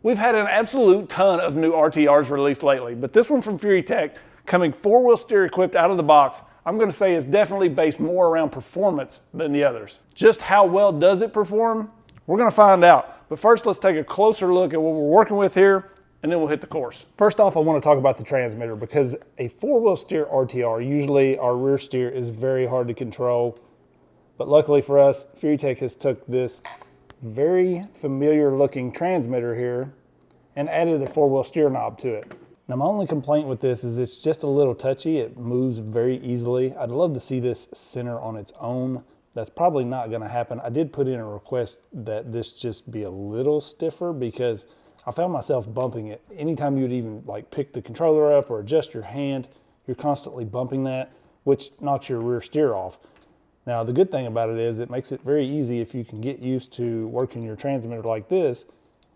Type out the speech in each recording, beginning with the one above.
We've had an absolute ton of new RTRs released lately, but this one from Furitek, coming 4-wheel steer equipped out of the box, I'm going to say is definitely based more around performance than the others. Just how well does it perform? We're going to find out. But first, let's take a closer look at what we're working with here, and then we'll hit the course. First off, I want to talk about the transmitter, because a 4-wheel steer RTR, usually our rear steer is very hard to control. But luckily for us, Furitek has took this very familiar looking transmitter here and added a 4-wheel steer knob to it. Now my only complaint with this is it's just a little touchy. It moves very easily. I'd love to see this center on its own. That's probably not going to happen. I did put in a request that this just be a little stiffer, because I found myself bumping it. Anytime you would even like pick the controller up or adjust your hand, you're constantly bumping that, which knocks your rear steer off. Now, the good thing about it is it makes it very easy if you can get used to working your transmitter like this.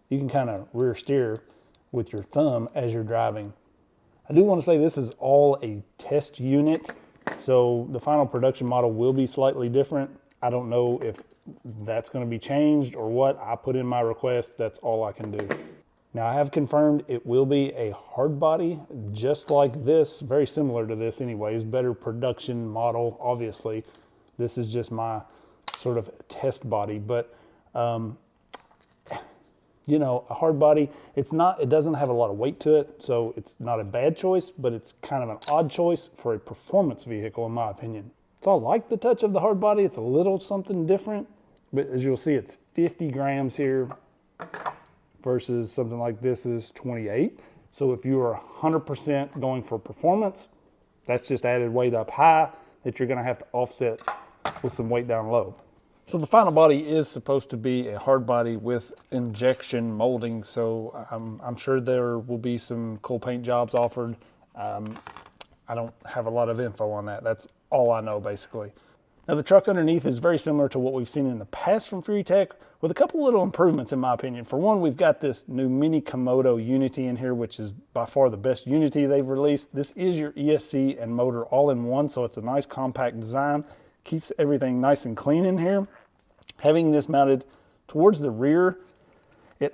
You can kind of rear steer with your thumb as you're driving. I do want to say this is all a test unit, so the final production model will be slightly different. I don't know if that's going to be changed or what. I put in my request. That's all I can do. Now, I have confirmed it will be a hard body, just like this, very similar to this anyways, better production model, obviously. This is just my sort of test body, but you know, a hard body, it doesn't have a lot of weight to it, so it's not a bad choice, but it's kind of an odd choice for a performance vehicle, in my opinion. So I like the touch of the hard body. It's a little something different, but as you'll see, it's 50 grams here versus something like this is 28. So if you are 100% going for performance, that's just added weight up high that you're gonna have to offset with some weight down low. So the final body is supposed to be a hard body with injection molding, so I'm sure there will be some cool paint jobs offered. I don't have a lot of info on that. That's all I know, basically. Now the truck underneath is very similar to what we've seen in the past from Furitek, with a couple little improvements in my opinion. For one, we've got this new mini Komodo Unity in here, which is by far the best Unity they've released. This is your ESC and motor all in one, so it's a nice compact design. Keeps everything nice and clean in here. Having this mounted towards the rear, it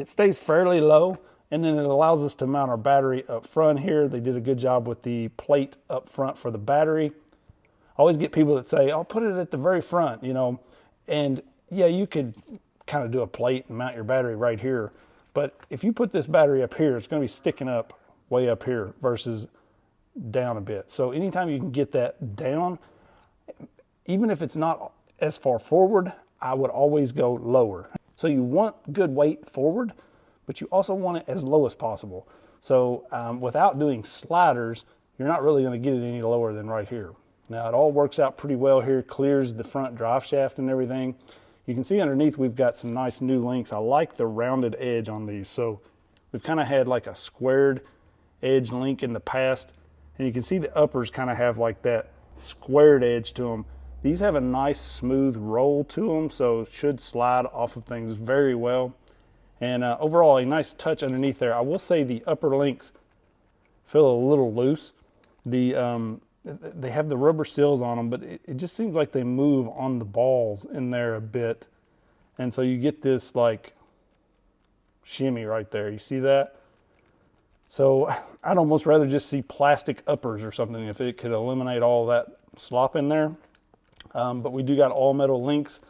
stays fairly low, and then it allows us to mount our battery up front here. They did a good job with the plate up front for the battery. I always get people that say, I'll put it at the very front, you know, and yeah, you could kind of do a plate and mount your battery right here. But if you put this battery up here, it's going to be sticking up way up here versus down a bit. So anytime you can get that down, even if it's not as far forward, I would always go lower. So you want good weight forward, but you also want it as low as possible. So without doing sliders, you're not really going to get it any lower than right here. Now it all works out pretty well here, clears the front drive shaft and everything. You can see underneath we've got some nice new links. I like the rounded edge on these. So we've kind of had like a squared edge link in the past, and you can see the uppers kind of have like that squared edge to them. These have a nice smooth roll to them, so it should slide off of things very well. And overall, a nice touch underneath there. I will say the upper links feel a little loose. They have the rubber seals on them, but it just seems like they move on the balls in there a bit. And so you get this like shimmy right there. You see that? So I'd almost rather just see plastic uppers or something if it could eliminate all that slop in there. But we do got all metal links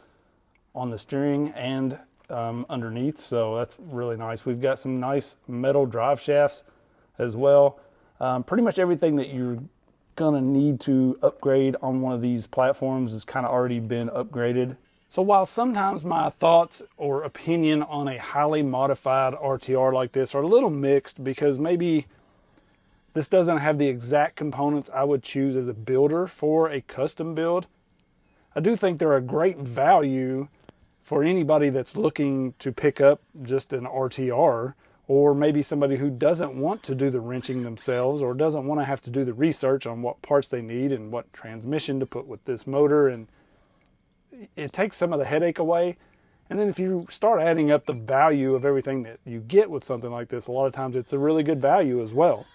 on the steering and underneath, so that's really nice. We've got some nice metal drive shafts as well. Pretty much everything that you're gonna need to upgrade on one of these platforms has kind of already been upgraded. So while sometimes my thoughts or opinion on a highly modified RTR like this are a little mixed, because maybe this doesn't have the exact components I would choose as a builder for a custom build, I do think they're a great value for anybody that's looking to pick up just an RTR, or maybe somebody who doesn't want to do the wrenching themselves or doesn't want to have to do the research on what parts they need and what transmission to put with this motor. And it takes some of the headache away. And then if you start adding up the value of everything that you get with something like this, a lot of times it's a really good value as well.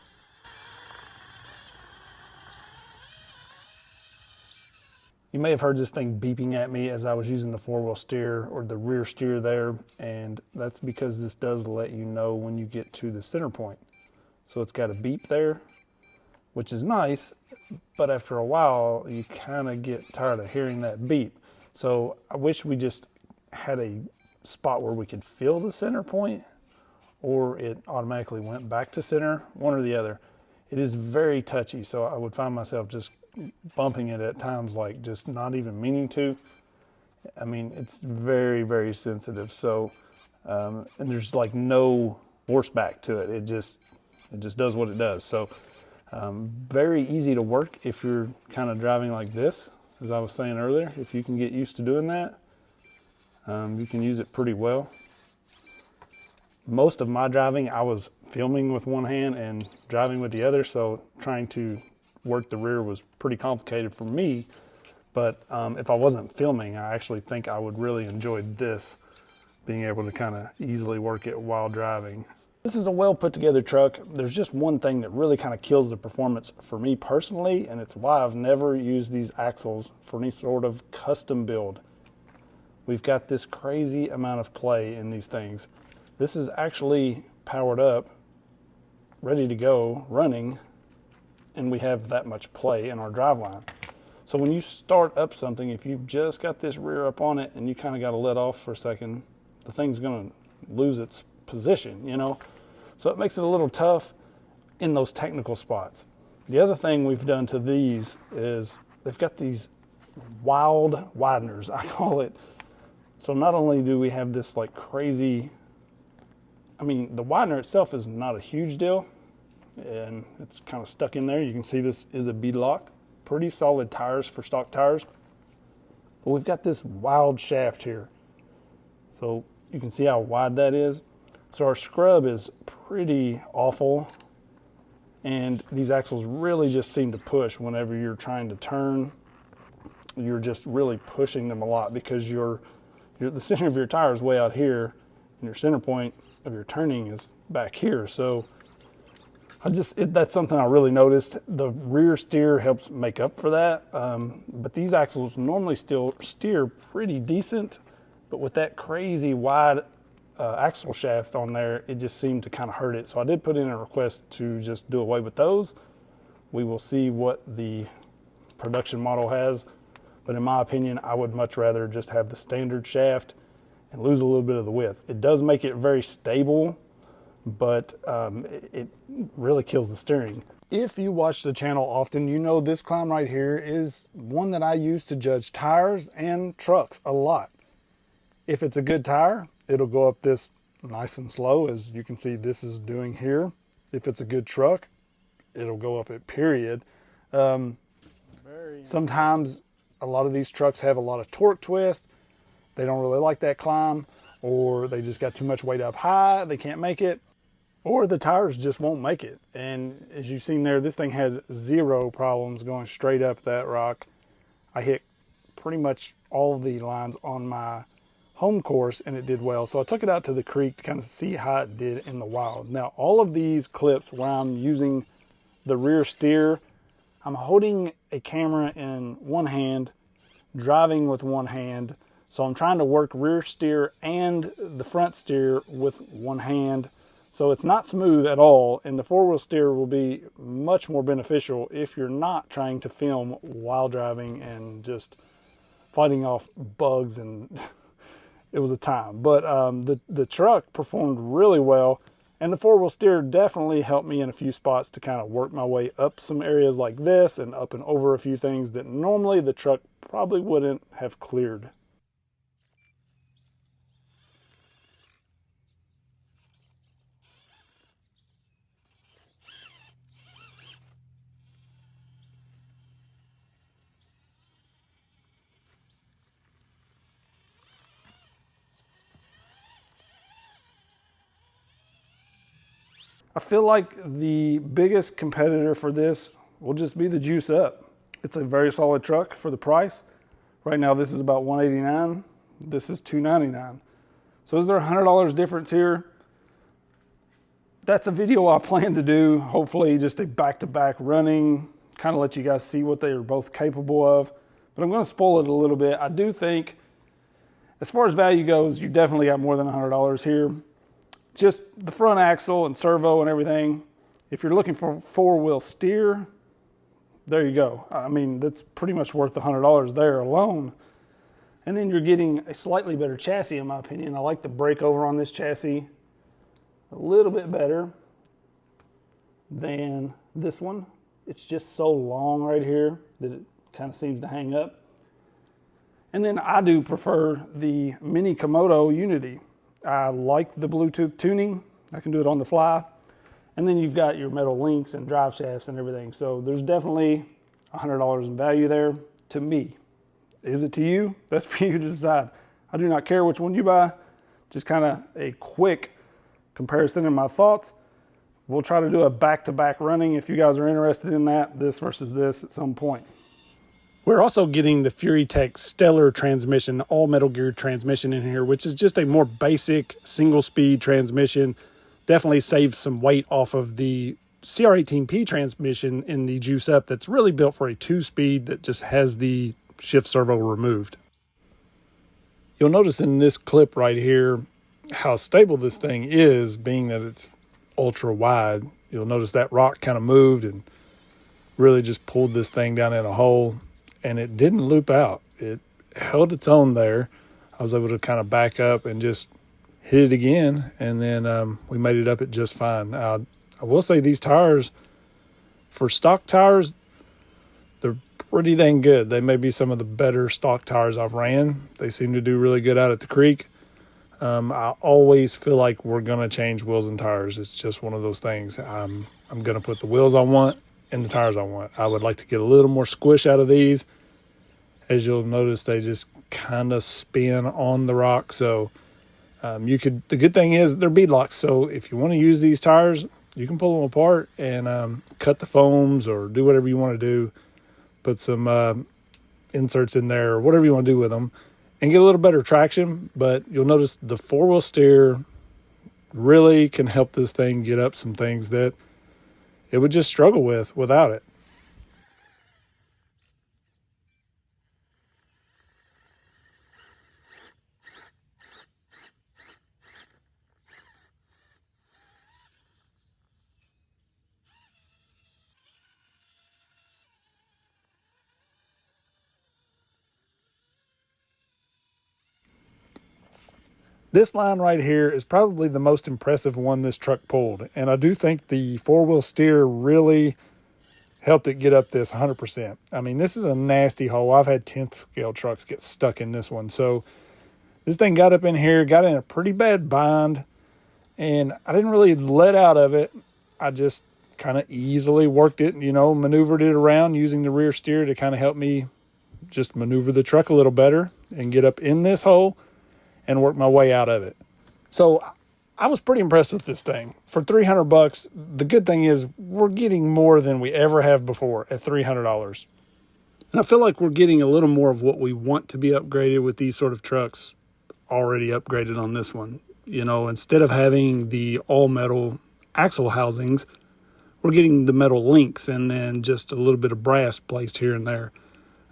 You may have heard this thing beeping at me as I was using the 4-wheel steer or the rear steer there, and that's because this does let you know when you get to the center point. So it's got a beep there, which is nice, but after a while you kind of get tired of hearing that beep. So I wish we just had a spot where we could feel the center point, or it automatically went back to center, one or the other. It is very touchy, so I would find myself just bumping it at times, like just not even meaning to. I mean, it's very, very sensitive. So, and there's like no horseback to it. It just does what it does. So, very easy to work if you're kind of driving like this, as I was saying earlier. If you can get used to doing that, you can use it pretty well. Most of my driving, I was filming with one hand and driving with the other, so trying to work the rear was pretty complicated for me. But if I wasn't filming, I actually think I would really enjoy this, being able to kind of easily work it while driving. This is a well put together truck. There's just one thing that really kind of kills the performance for me personally, and it's why I've never used these axles for any sort of custom build. We've got this crazy amount of play in these things. This is actually powered up, ready to go, running, and we have that much play in our driveline. So when you start up something, if you've just got this rear up on it and you kind of got to let off for a second, the thing's going to lose its position, you know? So it makes it a little tough in those technical spots. The other thing we've done to these is they've got these wild wideners, I call it. So not only do we have this like crazy, I mean, the widener itself is not a huge deal, and it's kind of stuck in there. You can see this is a bead-lock, pretty solid tires for stock tires. But we've got this wild shaft here. So you can see how wide that is. So our scrub is pretty awful, and these axles really just seem to push whenever you're trying to turn. You're just really pushing them a lot because the center of your tire is way out here, and your center point of your turning is back here. So that's something I really noticed. The rear steer helps make up for that, but these axles normally still steer pretty decent, but with that crazy wide axle shaft on there, it just seemed to kind of hurt it. So I did put in a request to just do away with those. We will see what the production model has, but in my opinion, I would much rather just have the standard shaft and lose a little bit of the width. It does make it very stable, but it really kills the steering. If you watch the channel often, you know this climb right here is one that I use to judge tires and trucks a lot. If it's a good tire, it'll go up this nice and slow, as you can see this is doing here. If it's a good truck, it'll go up it, period. Sometimes a lot of these trucks have a lot of torque twist. They don't really like that climb, or they just got too much weight up high, they can't make it, or the tires just won't make it. And as you've seen there, this thing had zero problems going straight up that rock. I hit pretty much all the lines on my home course and it did well. So I took it out to the creek to kind of see how it did in the wild. Now, all of these clips where I'm using the rear steer, I'm holding a camera in one hand, driving with one hand. So I'm trying to work rear steer and the front steer with one hand. So it's not smooth at all, and the 4-wheel steer will be much more beneficial if you're not trying to film while driving and just fighting off bugs, and it was a time. But the truck performed really well, and the 4-wheel steer definitely helped me in a few spots to kind of work my way up some areas like this and up and over a few things that normally the truck probably wouldn't have cleared. I feel like the biggest competitor for this will just be the Juice Up. It's a very solid truck for the price. Right now this is about $189. This is $299. So is there $100 difference here? That's a video I plan to do. Hopefully just a back-to-back running, kind of let you guys see what they are both capable of. but I'm going to spoil it a little bit. I do think, as far as value goes, you definitely got more than $100 here. Just the front axle and servo and everything. If you're looking for four-wheel steer, there you go. I mean, that's pretty much worth the $100 there alone. And then you're getting a slightly better chassis, in my opinion. I like the breakover on this chassis a little bit better than this one. It's just so long right here that it kind of seems to hang up. And then I do prefer the mini Komodo Unity. I like the Bluetooth tuning. I can do it on the fly. And then you've got your metal links and drive shafts and everything. So there's definitely $100 in value there to me. Is it to you? That's for you to decide. I do not care which one you buy. Just kind of a quick comparison in my thoughts. We'll try to do a back-to-back running if you guys are interested in that, this versus this at some point. We're also getting the Furitek Stellar transmission, all metal gear transmission in here, which is just a more basic single-speed transmission. Definitely saves some weight off of the CR18P transmission in the Juice Up that's really built for a 2-speed that just has the shift servo removed. You'll notice in this clip right here how stable this thing is, being that it's ultra wide. You'll notice that rock kind of moved and really just pulled this thing down in a hole, and it didn't loop out. It held its own there. I was able to kind of back up and just hit it again, and then we made it up it just fine. I will say these tires, for stock tires, they're pretty dang good. They may be some of the better stock tires I've ran. They seem to do really good out at the creek. I always feel like we're going to change wheels and tires. It's just one of those things. I'm going to put the wheels I want and the tires I want. I would like to get a little more squish out of these. As you'll notice, they just kind of spin on the rock. So the good thing is they're bead locks. So if you want to use these tires, you can pull them apart and cut the foams or do whatever you want to do. Put some inserts in there or whatever you want to do with them and get a little better traction. But you'll notice the four-wheel steer really can help this thing get up some things that it would just struggle with without it. This line right here is probably the most impressive one this truck pulled. And I do think the four-wheel steer really helped it get up this 100%. I mean, this is a nasty hole. I've had 10th scale trucks get stuck in this one. So this thing got up in here, got in a pretty bad bind, and I didn't really let out of it. I just kind of easily worked it, maneuvered it around using the rear steer to kind of help me just maneuver the truck a little better and get up in this hole and work my way out of it. So I was pretty impressed with this thing. For $300, the good thing is we're getting more than we ever have before at $300. And I feel like we're getting a little more of what we want to be upgraded with these sort of trucks already upgraded on this one. Instead of having the all metal axle housings, we're getting the metal links and then just a little bit of brass placed here and there.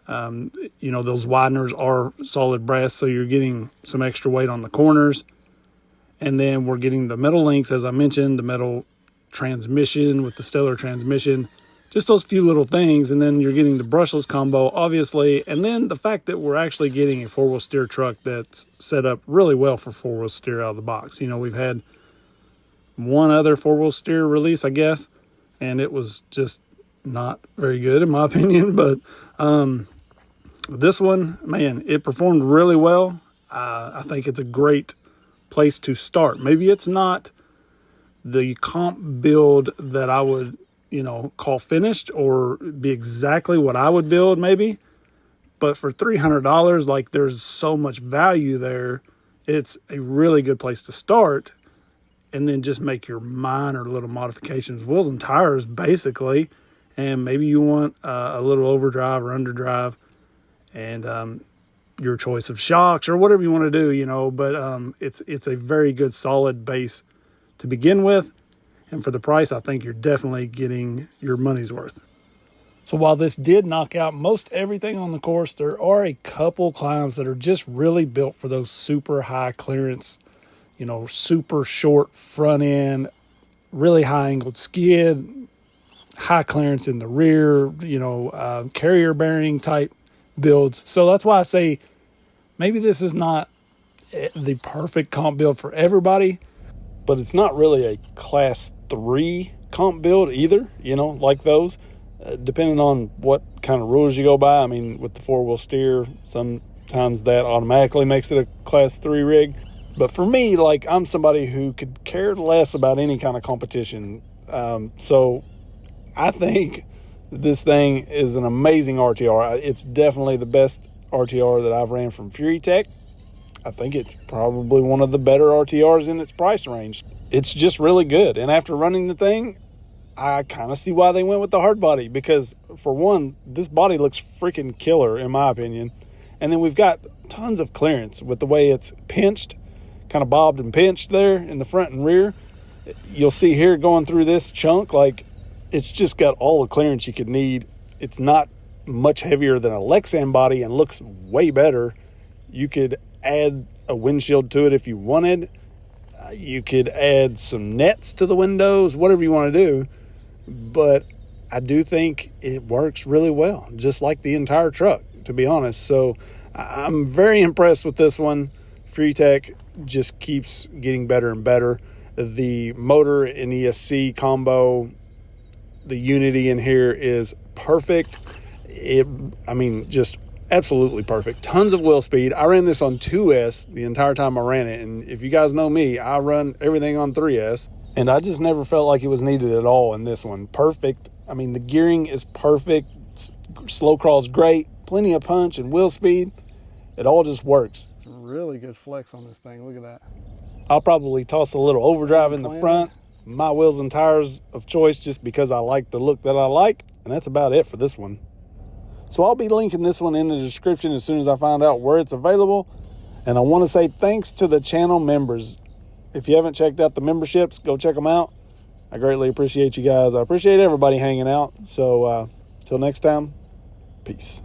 Those wideners are solid brass, so you're getting some extra weight on the corners. And then we're getting the metal links, as I mentioned, the metal transmission with the Stellar transmission, just those few little things. And then you're getting the brushless combo, obviously. And then the fact that we're actually getting a four-wheel steer truck that's set up really well for four-wheel steer out of the box. We've had one other four-wheel steer release, I guess, and it was just not very good in my opinion. But this one, man, it performed really well. I think it's a great place to start. Maybe it's not the comp build that I would, call finished or be exactly what I would build maybe. But for $300, there's so much value there. It's a really good place to start. And then just make your minor little modifications, wheels and tires basically. And maybe you want a little overdrive or underdrive and your choice of shocks or whatever you want to do, but it's a very good solid base to begin with. And for the price, I think you're definitely getting your money's worth. So while this did knock out most everything on the course, there are a couple climbs that are just really built for those super high clearance, you know, super short front end, really high angled skid, high clearance in the rear, you know, carrier bearing type builds. So that's why I say maybe this is not the perfect comp build for everybody, but it's not really a class 3 comp build either, you know, like those. Depending on what kind of rules you go by. I mean, with the 4-wheel steer, sometimes that automatically makes it a class 3 rig. But for me, like, I'm somebody who could care less about any kind of competition. So I think this thing is an amazing RTR. It's definitely the best RTR that I've ran from Furitek. I think it's probably one of the better RTRs in its price range. It's just really good. And after running the thing, I kind of see why they went with the hard body, because for one, this body looks freaking killer in my opinion. And then we've got tons of clearance with the way it's pinched, kind of bobbed and pinched there in the front and rear. You'll see here going through this chunk, like, it's just got all the clearance you could need. It's not much heavier than a Lexan body and looks way better. You could add a windshield to it if you wanted. You could add some nets to the windows, whatever you want to do. But I do think it works really well, just like the entire truck, to be honest. So I'm very impressed with this one. Furitek just keeps getting better and better. The motor and ESC combo, the unity in here is perfect. I mean, just absolutely perfect. Tons of wheel speed. I ran this on 2S the entire time I ran it. And if you guys know me, I run everything on 3S. And I just never felt like it was needed at all in this one. Perfect. I mean, the gearing is perfect. Slow crawl's great. Plenty of punch and wheel speed. It all just works. It's a really good flex on this thing. Look at that. I'll probably toss a little overdrive in the front. My wheels and tires of choice, just because I like the look that I like. And that's about it for this one. So I'll be linking this one in the description as soon as I find out where it's available. And I want to say thanks to the channel members. If you haven't checked out the memberships, go check them out. I greatly appreciate you guys. I appreciate everybody hanging out. So till next time, peace.